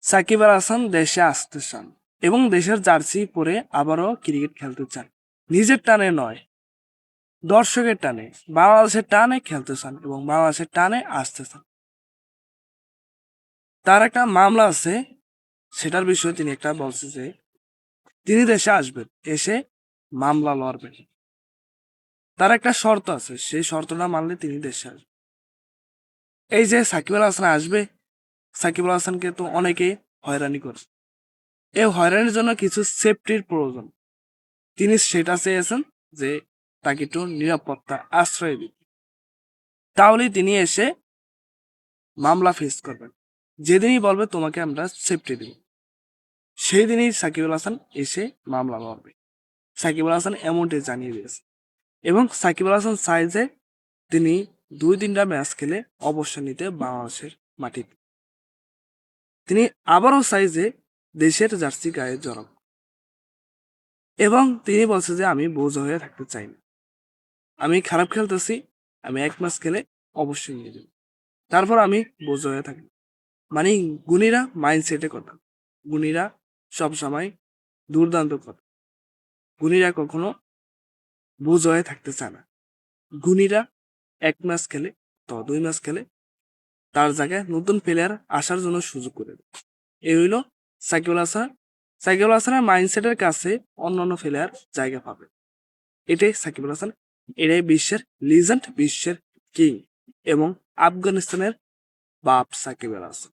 সাকিব আল হাসান দেশে আসতে চান এবং দেশের জার্সি পরে আবারও ক্রিকেট খেলতে চান। নিজের টানে নয়, দর্শকের টানে, বাংলাদেশের টানে খেলতে চান এবং বাংলাদেশের টানে আসতে চান। তার একটা মামলা আছে, সেটার বিষয়ে তিনি একটা বলছে যে তিনি দেশে আসবেন, এসে মামলা লড়বেন। তার একটা শর্ত আছে, সেই শর্তটা মানলে তিনি দেশে আসবেন। এই যে সাকিব আল হাসান আসবে, সাকিব আল হাসানকে তো অনেকে হয়রানি করে। এই হয়রানির জন্য কিছু সেফটির প্রয়োজন। তিনি সেটা চেয়েছেন যে তাকে একটু নিরাপত্তা আশ্রয় দিন, তাহলেই তিনি এসে মামলা ফেস করবেন। যেদিনই বলবে তোমাকে আমরা সেফটি দিব, সেই দিনই সাকিব আল হাসান এসে মামলা লড়বে। সাকিব আল হাসান এমনটাই জানিয়ে দিয়েছে এবং সাকিব আল হাসান চায় যে তিনি 2-3টা ম্যাচ খেলে অবসর নিতে বাংলাদেশের মাটিতে। তিনি আবারও চাই যে দেশের জার্সি গায়ে জড়াব এবং তিনি বলছে যে আমি বোঝা হয়ে থাকতে চাই না, আমি খারাপ খেলতেছি, আমি 1 ম্যাচ খেলে অবশ্যই নিয়ে যাব, তারপর আমি বোঝা হয়ে থাকি। মানে গুণীরা মাইন্ডসেটে কথা, গুণীরা সবসময় দুর্দান্ত কথা, গুণীরা কখনো বোঝা হয়ে থাকতে চায় না। গুণীরা 1 ম্যাচ খেলে, তো 2 ম্যাচ খেলে, তার জায়গায় নতুন প্লেয়ার আসার জন্য সুযোগ করে দেয়। এই হইল সাকিব আল হাসান। সাকিব আল হাসানের মাইন্ডসেটের কাছে অন্যান্য প্লেয়ার জায়গা পাবে, এটাই সাকিব আল হাসান, এটাই বিশ্বের লিজেন্ড, বিশ্বের কিং এবং আফগানিস্তানের বাপ সাকিব আল হাসান।